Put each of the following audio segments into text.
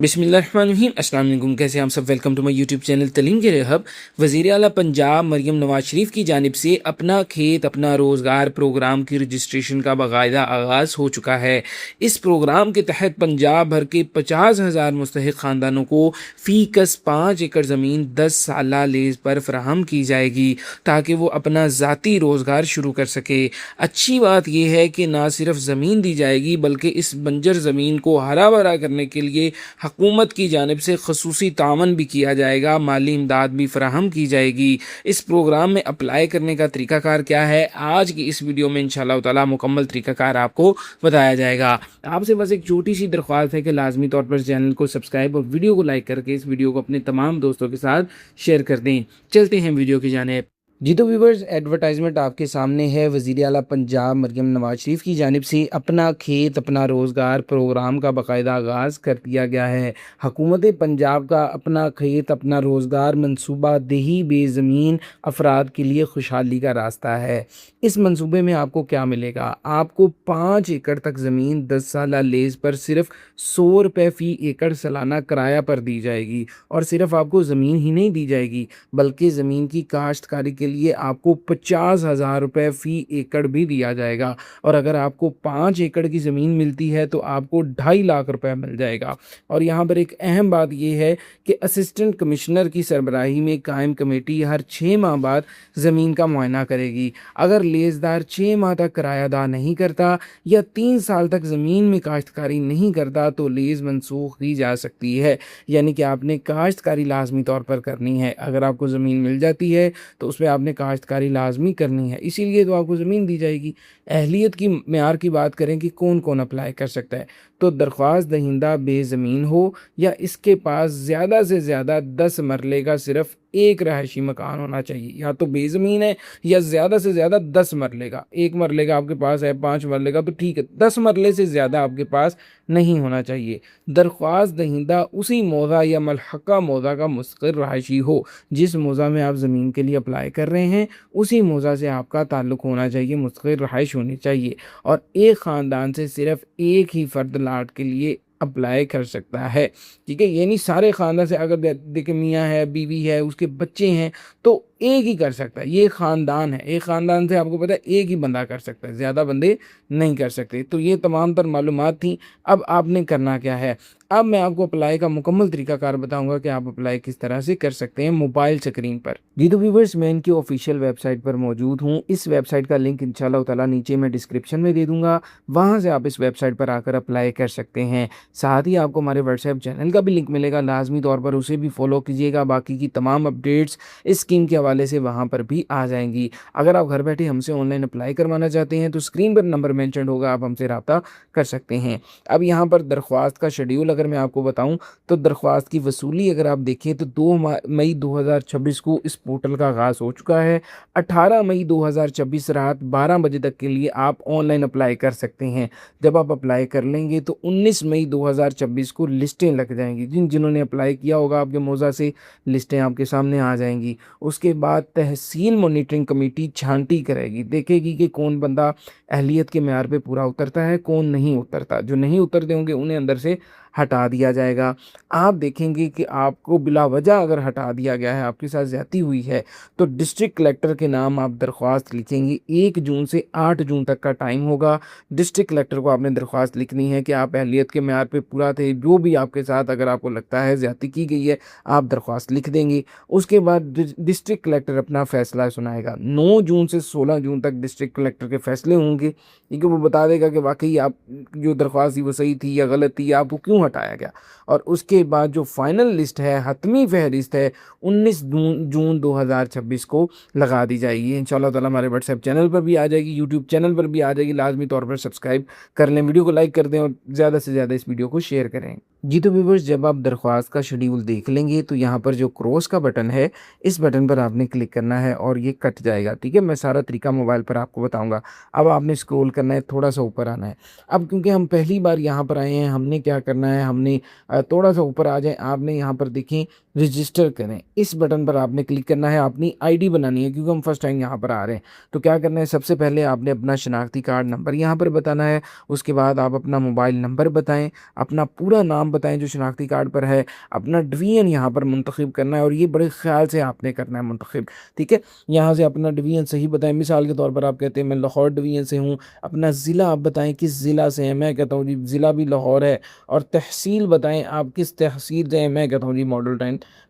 बिस्मिल्लाहिर्रहमानिर्रहीम। अस्सलाम वालेकुम। कैसे हैं आप सब? Welcome to my YouTube channel तलीम के रहब। वज़ीर आला पंजाब मरियम नवाज शरीफ की जानिब से अपना खेत अपना रोज़गार प्रोग्राम की रजिस्ट्रेशन का बाकायदा आगाज़ हो चुका है। इस प्रोग्राम के तहत पंजाब भर के 50,000 मुस्तहिक ख़ानदानों को फ़ीकस 5 एकड़ ज़मीन 10 साला लीज़ पर फराहम की जाएगी ताकि वो अपना ज़ाती रोज़गार शुरू कर सके। अच्छी बात यह है कि ना सिर्फ ज़मीन दी जाएगी बल्कि इस बंजर ज़मीन को हरा भरा करने के लिए हुकूमत की जानिब से खसूसी तावन भी किया जाएगा, माली इमदाद भी फराहम की जाएगी। इस प्रोग्राम में अप्लाई करने का तरीकाकार क्या है, आज की इस वीडियो में इंशाअल्लाह ताला मुकम्मल तरीकाकार आपको बताया जाएगा। आपसे बस एक छोटी सी दरख्वास्त है कि लाजमी तौर पर चैनल को सब्सक्राइब और वीडियो को लाइक करके इस वीडियो को अपने तमाम दोस्तों के साथ शेयर कर दें। चलते हैं वीडियो की जानिब। जी तो व्यूवर्स, एडवर्टाइजमेंट आपके सामने है। वज़ीर आला पंजाब मरियम नवाज शरीफ की जानिब से अपना खेत अपना रोज़गार प्रोग्राम का बाकायदा आगाज़ कर दिया गया है। हुकूमत पंजाब का अपना खेत अपना रोज़गार मनसूबा देही बेज़मीन अफराद के लिए खुशहाली का रास्ता है। इस मंसूबे में आपको क्या मिलेगा? आपको 5 एकड़ तक ज़मीन 10 साला लीज़ पर सिर्फ 100 रुपये फ़ी एकड़ सालाना किराया पर दी जाएगी। और सिर्फ आपको ज़मीन ही नहीं दी जाएगी बल्कि ज़मीन की काश्तकारी के लिए आपको 50,000 रुपये फ़ी एकड़ भी दिया जाएगा। और अगर आपको 5 एकड़ की ज़मीन मिलती है तो आपको 2.5 लाख रुपये मिल जाएगा। और यहाँ पर एक अहम बात यह है कि असिस्टेंट कमिश्नर की सरबराही में कायम कमेटी हर 6 माह बाद ज़मीन का मुआयना करेगी। अगर लेज़दार 6 माह तक किराया अदा नहीं करता या 3 साल तक ज़मीन में काश्तकारी नहीं करता तो लीज़ मनसूख की जा सकती है। यानी कि आपने काश्तकारी लाजमी तौर पर करनी है। अगर आपको ज़मीन मिल जाती है तो उसमें आपने काश्तकारी लाजमी करनी है, इसीलिए तो आपको ज़मीन दी जाएगी। अहलियत की मेयार की बात करें कि कौन कौन अप्लाई कर सकता है, तो दरख्वास्त दहिंदा बेज़मीन हो या इसके पास ज़्यादा से ज़्यादा 10 मरले का सिर्फ एक रहायशी मकान होना चाहिए। या तो बेज़मीन है या ज़्यादा से ज़्यादा 10 मरले का। 1 मरले का आपके पास है, 5 मरले का तो ठीक है, 10 मरले से ज़्यादा आपके पास नहीं होना चाहिए। दरख्वास्त दहिंदा उसी मौज़ा या मलहका मौज़ा का मुस्तक़िल रहायशी हो। जिस मौज़ा में आप ज़मीन के लिए अप्लाई कर रहे हैं उसी मौज़ा से आपका ताल्लुक़ होना चाहिए, मुस्तक़िल रहायश होनी चाहिए। और एक ख़ानदान से सिर्फ एक ही फ़र्द लाट के लिए अप्लाई कर सकता है। ठीक है, यानी सारे ख़ानदान से अगर देखिए मियाँ है, बीवी है, उसके बच्चे हैं तो एक ही कर सकता है। ये ख़ानदान है, एक ख़ानदान से आपको पता है एक ही बंदा कर सकता है, ज़्यादा बंदे नहीं कर सकते। तो ये तमाम तर मालूमात थी। अब आपने करना क्या है, अब मैं आपको अप्लाई का मुकम्मल तरीकाकार बताऊंगा कि आप अप्लाई किस तरह से कर सकते हैं मोबाइल स्क्रीन पर। जी तो व्यूवर्स, मैं इनकी ऑफिशियल वेबसाइट पर मौजूद हूँ। इस वेबसाइट का लिंक इंशाल्लाह ताला नीचे मैं डिस्क्रिप्शन में दे दूंगा, वहाँ से आप इस वेबसाइट पर आकर अप्लाई कर सकते हैं। साथ ही आपको हमारे व्हाट्सएप चैनल का भी लिंक मिलेगा, लाजमी तौर पर उसे भी फॉलो कीजिएगा। बाकी की तमाम अपडेट्स इस स्कीम के हवाले से वहाँ पर भी आ जाएंगी। अगर आप घर बैठे हमसे ऑनलाइन अप्लाई करवाना चाहते हैं तो स्क्रीन पर नंबर मेंशन होगा, आप हमसे रब्ता कर सकते हैं। अब यहाँ पर दरख्वास्त का शेड्यूल अगर मैं आपको बताऊं तो दरख्वास्त की वसूली अगर आप देखें तो 2 मई 2026 को इस पोर्टल का आगाज़ हो चुका है। 18 मई 2026 रात 12 बजे तक के लिए आप ऑनलाइन अप्लाई कर सकते हैं। जब आप अप्लाई कर लेंगे तो 19 मई 2026 को लिस्टें लग जाएंगी। जिन्होंने अप्लाई किया होगा आपके मौज़ा से लिस्टें आपके सामने आ जाएंगी। उसके बाद तहसील मॉनिटरिंग कमेटी छांटी करेगी, देखेगी कि कौन बंदा अहलियत के मेयार पे पूरा उतरता है, कौन नहीं उतरता। जो नहीं उतरते होंगे उन्हें अंदर से हटा दिया जाएगा। आप देखेंगे कि आपको बिला वजह अगर हटा दिया गया है, आपके साथ ज़्यादती हुई है, तो डिस्ट्रिक्ट कलेक्टर के नाम आप दरख्वास्त लिखेंगे। 1 जून से 8 जून तक का टाइम होगा। डिस्ट्रिक्ट कलेक्टर को आपने दरख्वास्त लिखनी है कि आप अहलियत के मेयार पे पूरा थे। जो भी आपके साथ अगर आपको लगता है ज़्यादती की गई है, आप दरख्वास्त लिख देंगे। उसके बाद डिस्ट्रिक्ट कलेक्टर अपना फ़ैसला सुनाएगा। 9 जून से 16 जून तक डिस्ट्रिक्ट कलेक्टर के फ़ैसले होंगे, क्योंकि वो बता देगा कि वाकई आप जो दरख्वास्त थी वो सही थी या गलत थी, आपको क्यों हटाया गया। और उसके बाद जो फाइनल लिस्ट है, हतमी फहरिस्त है, 19 जून 2026 को लगा दी जाएगी। इंशाल्लाह ताला हमारे व्हाट्सएप चैनल पर भी आ जाएगी, यूट्यूब चैनल पर भी आ जाएगी। लाजमी तौर पर सब्सक्राइब कर लें, वीडियो को लाइक कर दें और ज़्यादा से ज़्यादा इस वीडियो को शेयर करें। जी तो व्यूवर्स, जब आप दरख्वास्त का शेड्यूल देख लेंगे तो यहाँ पर जो क्रॉस का बटन है, इस बटन पर आपने क्लिक करना है और ये कट जाएगा। ठीक है, मैं सारा तरीका मोबाइल पर आपको बताऊंगा। अब आपने स्क्रॉल करना है, थोड़ा सा ऊपर आना है। अब क्योंकि हम पहली बार यहाँ पर आए हैं, हमने क्या करना है, हमने थोड़ा सा ऊपर आ जाए, आपने यहाँ पर देखें रजिस्टर करें, इस बटन पर आपने क्लिक करना है। अपनी आईडी बनानी है, क्योंकि हम फर्स्ट टाइम यहाँ पर आ रहे हैं। तो क्या करना है, सबसे पहले आपने अपना शनाख्ती कार्ड नंबर यहाँ पर बताना है। उसके बाद आप अपना मोबाइल नंबर बताएं, अपना पूरा नाम नाम बताएं जो शनाख्ती कार्ड पर है, अपना डिवीज़न यहाँ पर मुंतखब करना है और ये बड़े ख्याल से आपने करना है मुंतखब, ठीक है। यहाँ से अपना डिवीज़न सही बताएं, मिसाल के तौर पर आप कहते हैं मैं लाहौर डिवीज़न से हूँ, अपना ज़िला आप बताएं किस ज़िला से हैं, मैं कहता हूँ जी ज़िला भी लाहौर है, और तहसील बताएं आप किस तहसील से हैं, मैं कहता हूँ जी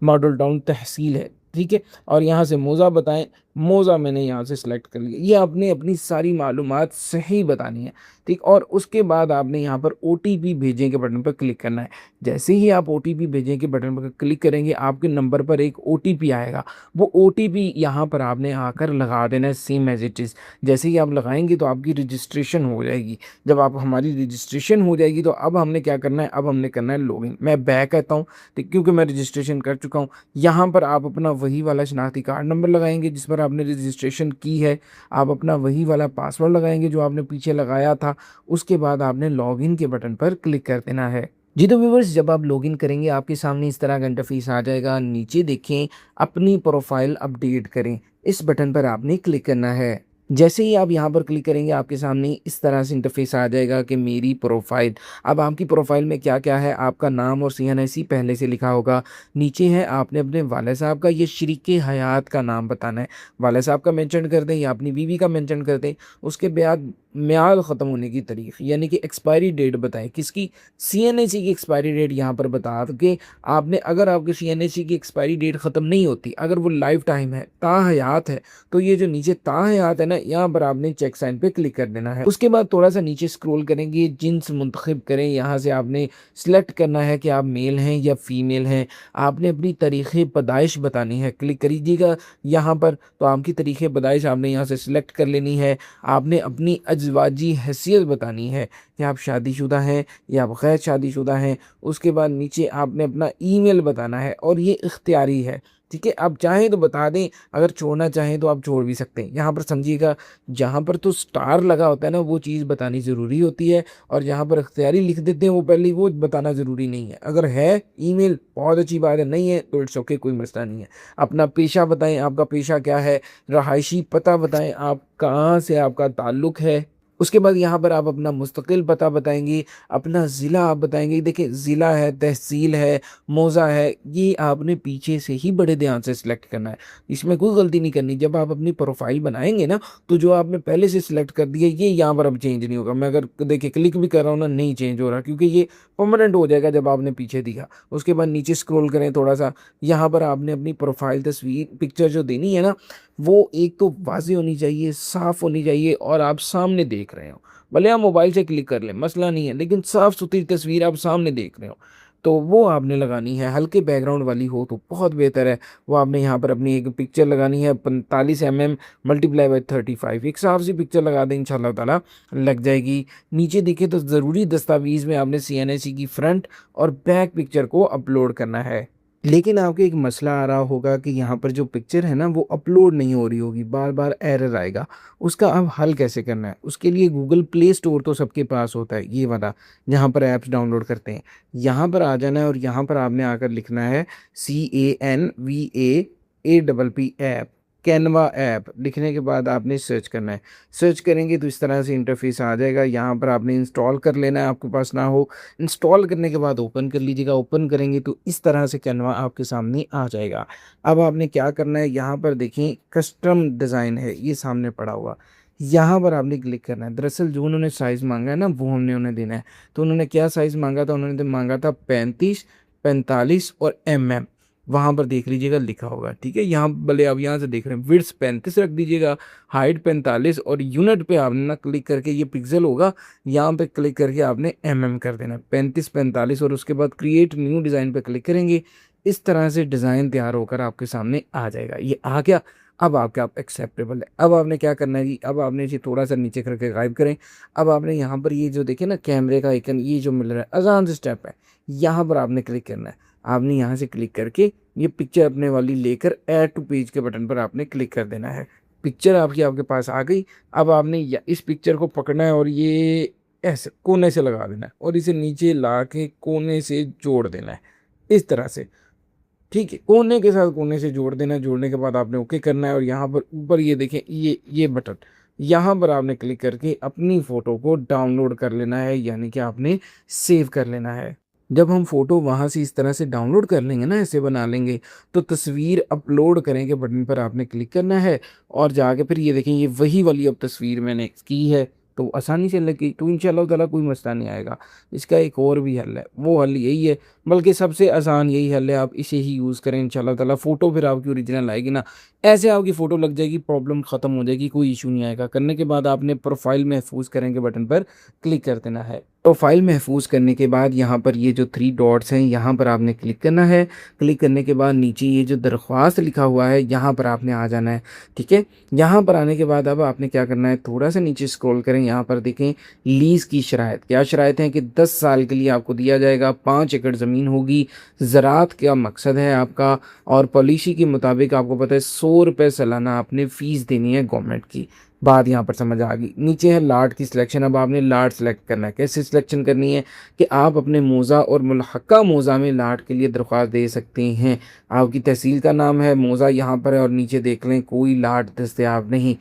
मॉडल टाउन तहसील है, ठीक है। और यहाँ से मौज़ा बताएं, मौज़ा मैंने यहाँ से सिलेक्ट कर लिया। ये आपने अपनी सारी मालूमात सही बतानी है, ठीक। और उसके बाद आपने यहाँ पर ओटीपी भेजें के बटन पर क्लिक करना है। जैसे ही आप ओटीपी भेजें के बटन पर क्लिक करेंगे आपके नंबर पर एक ओटीपी आएगा, वो ओटीपी यहाँ पर आपने आकर लगा देना है सेम एज इट इज़। जैसे ही आप लगाएंगे तो आपकी रजिस्ट्रेशन हो जाएगी। जब आप हमारी रजिस्ट्रेशन हो जाएगी तो अब हमने क्या करना है, अब हमने करना है लॉगिन। मैं बैक आता हूँ, ठीक, क्योंकि मैं रजिस्ट्रेशन कर चुका हूँ। यहाँ पर आप अपना वही वाला शनाख्ती कार्ड नंबर लगाएंगे जिस पर आपने रजिस्ट्रेशन की है, आप अपना वही वाला पासवर्ड लगाएंगे जो आपने पीछे लगाया था। उसके बाद आपने लॉगिन के बटन पर क्लिक कर देना है। जी तो व्यूवर्स, जब आप लॉगिन करेंगे आपके सामने इस तरह का इंटरफेस आ जाएगा। नीचे देखें अपनी प्रोफाइल अपडेट करें, इस बटन पर आपने क्लिक करना है। जैसे ही आप यहाँ पर क्लिक करेंगे आपके सामने इस तरह से इंटरफेस आ जाएगा कि मेरी प्रोफाइल। अब आपकी प्रोफाइल में क्या क्या है, आपका नाम और CNIC पहले से लिखा होगा। नीचे है आपने अपने वाले साहब का, ये शरीके हयात का नाम बताना है। वाले साहब का मेंशन कर दें या अपनी बीवी का मेंशन कर दें। उसके बाद म्याद ख़त्म होने की तारीख यानी कि एक्सपायरी डेट बताएं किसकी, CNIC की एक्सपायरी डेट यहाँ पर बता के आपने, अगर आपके CNIC की एक्सपायरी डेट ख़त्म नहीं होती, अगर वो लाइफ टाइम है, ताहयात है, तो ये जो नीचे ताहयात है ना, यहाँ पर आपने चेक साइन पे क्लिक कर देना है। उसके बाद थोड़ा सा नीचे स्क्रॉल करेंगे, जिन्स मुंतखब करें, यहाँ से आपने सिलेक्ट करना है कि आप मेल हैं या फीमेल हैं। आपने अपनी तारीख़ पैदाइश बतानी है, क्लिक करीजिएगा यहाँ पर। तो आपकी तारीख़ पैदाइश आपने यहाँ से सिलेक्ट कर लेनी है। आपने अपनी अजवाजी हैसियत बतानी है कि आप शादीशुदा हैं या आप गैर शादीशुदा हैं। उसके बाद नीचे आपने अपना ईमेल बताना है और ये इख्तियारी है, ठीक है। आप चाहें तो बता दें, अगर छोड़ना चाहें तो आप छोड़ भी सकते हैं। यहाँ पर समझिएगा, जहाँ पर तो स्टार लगा होता है ना, वो चीज़ बतानी ज़रूरी होती है, और जहाँ पर इख्तियारी लिख देते हैं वो पहले वो बताना ज़रूरी नहीं है। अगर है ईमेल बहुत अच्छी बात है, नहीं है तो इट्स ओके, कोई मसला नहीं है। अपना पेशा बताएं, आपका पेशा क्या है। रहायशी पता बताएं, आप कहाँ से आपका ताल्लुक़ है। उसके बाद यहाँ पर आप अपना मुस्तकिल पता बताएंगे, अपना ज़िला आप बताएंगे। देखिए ज़िला है, तहसील है, मौज़ा है, ये आपने पीछे से ही बड़े ध्यान से सिलेक्ट करना है, इसमें कोई गलती नहीं करनी। जब आप अपनी प्रोफाइल बनाएंगे ना, तो जो आपने पहले से सिलेक्ट कर दिया ये यहाँ पर अब चेंज नहीं होगा। मैं अगर देखिए क्लिक भी कर रहा हूँ ना, नहीं चेंज हो रहा, क्योंकि ये परमानेंट हो जाएगा जब आपने पीछे दिया। उसके बाद नीचे स्क्रॉल करें थोड़ा सा, यहाँ पर आपने अपनी प्रोफाइल तस्वीर पिक्चर जो देनी है ना, वो एक तो वाज़ेह होनी चाहिए, साफ़ होनी चाहिए, और आप सामने देख रहे हो। भले आप मोबाइल से क्लिक कर लें, मसला नहीं है, लेकिन साफ़ सुथरी तस्वीर आप सामने देख रहे हो तो वो आपने लगानी है। हल्के बैकग्राउंड वाली हो तो बहुत बेहतर है। वो आपने यहाँ पर अपनी एक पिक्चर लगानी है 45 mm मल्टीप्लाई बाई 35। एक साफ सी पिक्चर लगा दें, इंशाल्लाह ताला लग जाएगी। नीचे देखें तो ज़रूरी दस्तावेज़ में आपने CNIC की फ्रंट और बैक पिक्चर को अपलोड करना है। लेकिन आपको एक मसला आ रहा होगा कि यहाँ पर जो पिक्चर है ना वो अपलोड नहीं हो रही होगी, बार बार एरर आएगा। उसका अब हल कैसे करना है, उसके लिए गूगल प्ले स्टोर तो सबके पास होता है, ये वाला जहाँ पर ऐप्स डाउनलोड करते हैं। यहाँ पर आ जाना है और यहाँ पर आपने आकर लिखना है CANVAAPP ऐप, कैनवा ऐप। लिखने के बाद आपने सर्च करना है। सर्च करेंगे तो इस तरह से इंटरफेस आ जाएगा। यहाँ पर आपने इंस्टॉल कर लेना है, आपके पास ना हो। इंस्टॉल करने के बाद ओपन कर लीजिएगा। ओपन करेंगे तो इस तरह से कैनवा आपके सामने आ जाएगा। अब आपने क्या करना है, यहाँ पर देखें कस्टम डिज़ाइन है, ये सामने पड़ा हुआ, यहाँ पर आपने क्लिक करना है। दरअसल जो उन्होंने साइज़ मांगा है ना, वो हमने उन्हें देना है। तो उन्होंने क्या साइज़ मांगा था, उन्होंने मांगा था 35, 45 और mm। वहाँ पर देख लीजिएगा लिखा होगा, ठीक है। यहाँ भले आप यहाँ से देख रहे हैं, विड्थ 35 रख दीजिएगा, हाइट 45, और यूनिट पे आपने ना क्लिक करके, ये पिक्सल होगा, यहाँ पे क्लिक करके आपने कर देना है, 35 45, और उसके बाद क्रिएट न्यू डिज़ाइन पे क्लिक करेंगे। इस तरह से डिज़ाइन तैयार होकर आपके सामने आ जाएगा। ये आ गया, अब आपका आप एक्सेप्टेबल है। अब आपने क्या करना है जी, अब आपने इसे थोड़ा सा नीचे करके गायब करें। अब आपने यहाँ पर ये जो देखे ना कैमरे का आइकन, ये जो मिल रहा है आसान से स्टेप है, यहाँ पर आपने क्लिक करना है। आपने यहाँ से क्लिक करके ये पिक्चर अपने वाली लेकर ऐड टू पेज के बटन पर आपने क्लिक कर देना है। पिक्चर आपके पास आ गई। अब आपने इस पिक्चर को पकड़ना है और ये ऐसे कोने से लगा देना है और इसे नीचे ला के कोने से जोड़ देना है, इस तरह से, ठीक है। कोने के साथ कोने से जोड़ देना है। जोड़ने के बाद आपने ओके करना है और यहाँ पर ऊपर ये देखें, ये बटन, यहाँ पर आपने क्लिक करके अपनी फ़ोटो को डाउनलोड कर लेना है, यानी कि आपने सेव कर लेना है। जब हम फ़ोटो वहाँ से इस तरह से डाउनलोड कर लेंगे ना, ऐसे बना लेंगे, तो तस्वीर अपलोड करें के बटन पर आपने क्लिक करना है और जाके फिर ये देखें, ये वही वाली अब तस्वीर मैंने की है, तो आसानी से लगी, तो इंशाअल्लाह ताला कोई मसला नहीं आएगा। इसका एक और भी हल है, वो हल यही है, बल्कि सबसे आसान यही हल है, आप इसे ही यूज़ करें इंशाअल्लाह ताला। फ़ोटो फिर आपकी ओरिजिनल आएगी ना, ऐसे आपकी फ़ोटो लग जाएगी, प्रॉब्लम ख़त्म हो जाएगी, कोई इशू नहीं आएगा। करने के बाद आपने प्रोफ़ाइल महफ़ूज़ करें के बटन पर क्लिक कर देना है। प्रोफ़ाइल महफ़ूज़ करने के बाद यहाँ पर ये जो 3 डॉट्स हैं, यहाँ पर आपने क्लिक करना है। क्लिक करने के बाद नीचे ये जो दरख्वास्त लिखा हुआ है, यहाँ पर आपने आ जाना है, ठीक है? यहाँ पर आने के बाद अब आपने क्या करना है, थोड़ा-सा नीचे स्क्रॉल करें, यहाँ पर देखें लीज़ की शराइत। क्या शराइत हैं कि 10 साल के लिए आपको दिया जाएगा, 5 एकड़ ज़मीन होगी, ज़राअत का मकसद है आपका, और पॉलिसी के मुताबिक आपको पता है ₹100 सालाना आपने फ़ीस देनी है गवर्नमेंट की। बात यहाँ पर समझ आ गई। नीचे है लाट की सिलेक्शन, अब आपने लाट सेलेक्ट करना है। कैसे सिलेक्शन करनी है कि आप अपने मौज़ा और मुल्हक़ा मौज़ा में लाट के लिए दरख्वास्त दे सकते हैं। आपकी तहसील का नाम है, मौज़ा यहाँ पर है, और नीचे देख लें कोई लाट दस्तयाब नहीं।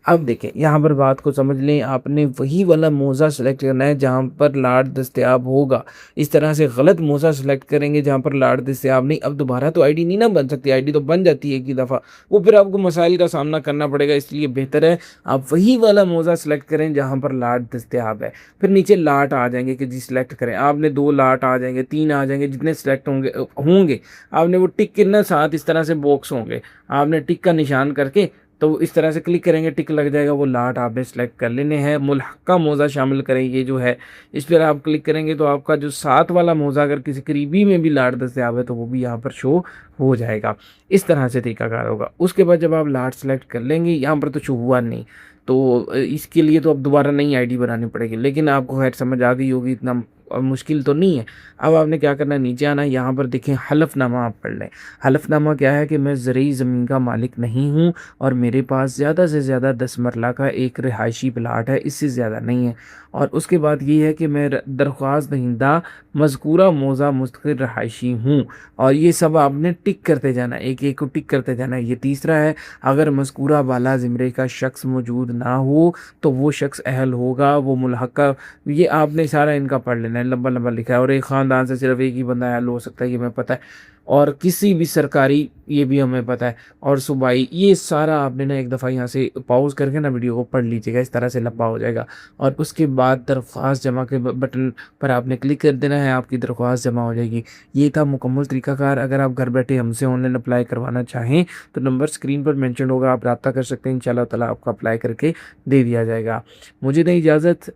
अब देखें यहाँ पर बात को समझ लें, आपने वही वाला मौज़ा सेलेक्ट करना है जहाँ पर लाट दस्तयाब होगा। इस तरह से गलत मौज़ा सेलेक्ट करेंगे जहाँ पर लाट दस्तयाब नहीं, अब दोबारा तो आईडी नहीं ना बन सकती, आईडी तो बन जाती है एक ही दफ़ा, वो फिर आपको मसाइल का सामना करना पड़ेगा। इसलिए बेहतर है आप वही वाला मौज़ा सेलेक्ट करें जहाँ पर लाट दस्तयाब है। फिर नीचे लाट आ जाएंगे कि जी सिलेक्ट करें, आपने 2 लाट आ जाएंगे, 3 आ जाएंगे, जितने सेलेक्ट होंगे आपने वो टिक के ना, साथ इस तरह से बॉक्स होंगे, आपने टिक का निशान करके तो इस तरह से क्लिक करेंगे, टिक लग जाएगा, वो लाट आपने सेलेक्ट कर लेने हैं। मुल्हक़ा मौज़ा शामिल करें, ये जो है इस पर आप क्लिक करेंगे तो आपका जो साथ वाला मौज़ा अगर किसी करीबी में भी लाट दस्तयाब है तो वो भी यहाँ पर शो हो जाएगा। इस तरह से तरीकाकार होगा। उसके बाद जब आप लाट सेलेक्ट कर लेंगे, यहाँ पर तो शो हुआ नहीं, तो इसके लिए तो अब दोबारा नई आईडी बनानी पड़ेगी, लेकिन आपको खैर समझ आ गई होगी, इतना मुश्किल तो नहीं है। अब आपने क्या करना है, नीचे आना है, यहाँ पर देखें हलफनामा आप पढ़ लें। हलफनामा क्या है कि मैं ज़रूरी ज़मीन का मालिक नहीं हूँ और मेरे पास ज़्यादा से ज़्यादा 10 मरला का एक रिहायशी प्लाट है, इससे ज़्यादा नहीं है। और उसके बाद ये है कि मैं दरख्वास्त दहिंदा मज़कूरा मौज़ा मुस्तकिल रहायशी हूँ, और ये सब आपने टिक करते जाना है, एक एक को टिक करते जाना है। ये तीसरा है, अगर मज़कूरा बाला ज़िमरे का शख्स मौजूद ना हो तो वो शख्स अहल होगा, वो मुल्हक़ा, ये आपने सारा इनका पढ़ लेना है, लंबा लंबा लिखा है। और एक ख़ानदान से सिर्फ एक ही बंदा अहल हो सकता है, ये हमें पता है, और किसी भी सरकारी, ये भी हमें पता है, और सूबाई, ये सारा आपने ना एक दफ़ा यहाँ से पॉज़ करके ना वीडियो को पढ़ लीजिएगा, इस तरह से लंबा हो जाएगा। और उसके बाद दरख्वास्त जमा के बटन पर आपने क्लिक कर देना है, आपकी दरख्वास्त जमा हो जाएगी। ये था मुकम्मल तरीक़ाकार। अगर आप घर बैठे हमसे ऑनलाइन अप्लाई करवाना चाहें तो नंबर स्क्रीन पर मेंशन होगा, आप रब्ता कर सकते हैं, इंशाअल्लाह ताला आपको अप्लाई करके दे दिया जाएगा। मुझे दें इजाज़त,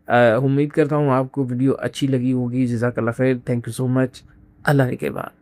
उम्मीद करता हूँ आपको वीडियो अच्छी लगी होगी। जज़ाकल्लाह खैर, थैंक यू सो मच। अल्लाह के बाद।